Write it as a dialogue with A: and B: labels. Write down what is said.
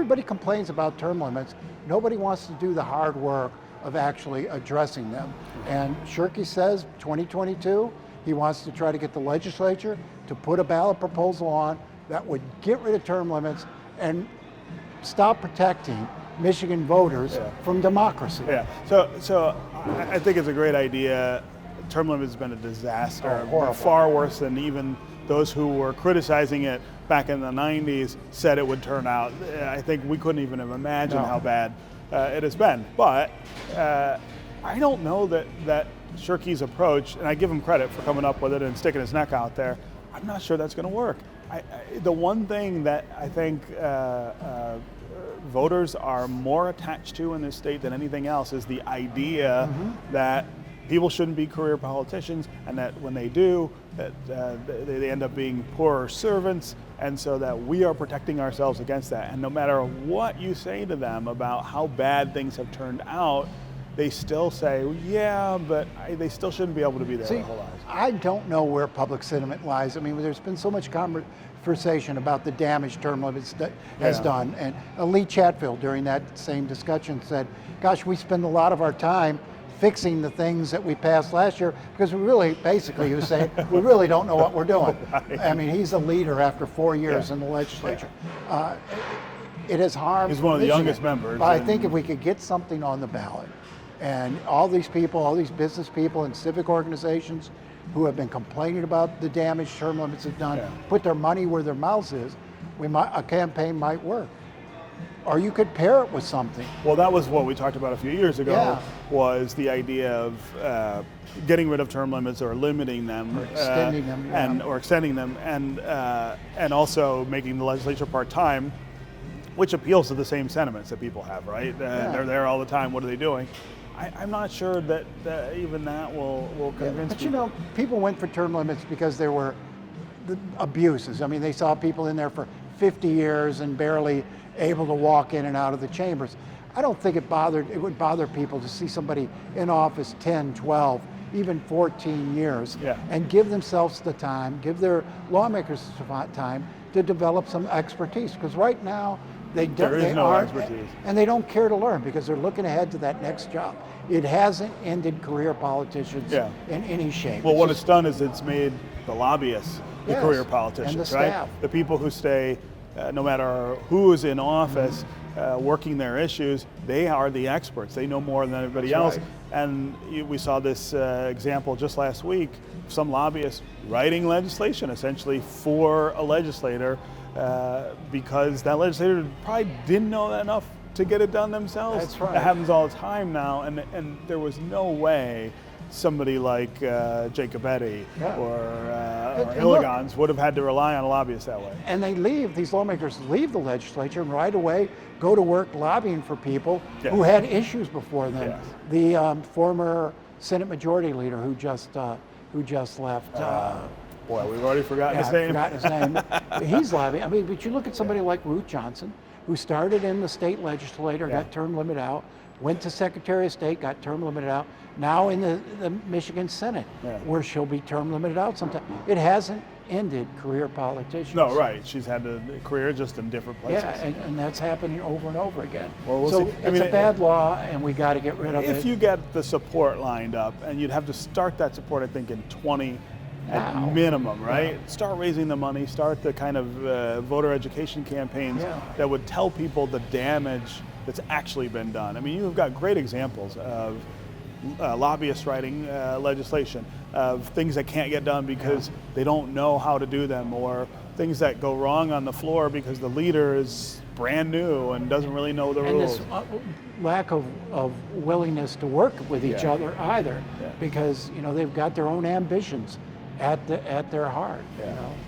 A: everybody complains about term limits. Nobody wants to do the hard work of actually addressing them. And Shirky says 2022, he wants to try to get the legislature to put a ballot proposal on that would get rid of term limits and stop protecting Michigan voters from democracy.
B: Yeah, so I think it's a great idea. Term limits has been a disaster, far worse than even those who were criticizing it back in the 90s said it would turn out. I think we couldn't even have imagined how bad it has been. But I don't know that Shirky's approach, and I give him credit for coming up with it and sticking his neck out there, I'm not sure that's going to work. The one thing that I think voters are more attached to in this state than anything else is the idea that people shouldn't be career politicians, and that when they do, that they end up being poorer servants, and so that we are protecting ourselves against that. And no matter what you say to them about how bad things have turned out, they still say, yeah, but they still shouldn't be able to be there their whole lives.
A: I don't know where public sentiment lies. I mean, there's been so much conversation about the damage term limits that has done. And Lee Chatfield, during that same discussion, said, gosh, we spend a lot of our time fixing the things that we passed last year because we really, basically, he was saying, we really don't know what we're doing. I mean, he's a leader after 4 years in the legislature. It has harmed
B: He's one of the
A: Michigan,
B: youngest members.
A: But I think if we could get something on the ballot, and all these people, all these business people and civic organizations who have been complaining about the damage term limits have done, put their money where their mouths is, a campaign might work. Or you could pair it with something.
B: Well, that was what we talked about a few years ago, was the idea of getting rid of term limits or limiting them,
A: or extending them,
B: or extending them, and also making the legislature part-time, which appeals to the same sentiments that people have, right? They're there all the time. What are they doing? I'm not sure that even that will convince
A: but
B: people.
A: you know, people went for term limits because there were the abuses. I mean, they saw people in there for 50 years and barely able to walk in and out of the chambers. I don't think it would bother people to see somebody in office 10, 12, even 14 years and give themselves the time, give their lawmakers time to develop some expertise. Because right now,
B: there is no expertise.
A: And they don't care to learn because they're looking ahead to that next job. It hasn't ended career politicians in any shape.
B: Well, it's done is it's made the lobbyists the career politicians,
A: and the staff.
B: Right? The people who stay, no matter who is in office, working their issues, they are the experts. They know more than everybody else.
A: Right.
B: And we saw this example just last week, some lobbyists writing legislation essentially for a legislator because that legislator probably didn't know enough to get it done themselves.
A: That's right.
B: It happens all the time now, and there was no way somebody like Jacobetti or Illigans would have had to rely on a lobbyist that way.
A: And these lawmakers leave the legislature and right away go to work lobbying for people who had issues before them.
B: Yes.
A: The former Senate Majority Leader who just left.
B: Boy, we've already forgotten his name.
A: Forgotten his name. He's lobbying. I mean, but you look at somebody like Ruth Johnson, who started in the state legislature, got term limited out, went to Secretary of State, got term limited out, now in the Michigan Senate, where she'll be term limited out sometime. It hasn't ended career politicians.
B: No, right. She's had a career just in different places.
A: Yeah, and that's happening over and over again.
B: Well, we'll
A: so
B: see.
A: it's a bad law, and we got to get rid of it.
B: If you get the support lined up, and you'd have to start that support, I think, in 20 at minimum, right? Start raising the money, start the kind of voter education campaigns that would tell people the damage that's actually been done. I mean, you've got great examples of lobbyists writing legislation, of things that can't get done because they don't know how to do them, or things that go wrong on the floor because the leader is brand new and doesn't really know the rules.
A: And this lack of willingness to work with each other either, because they've got their own ambitions at their heart.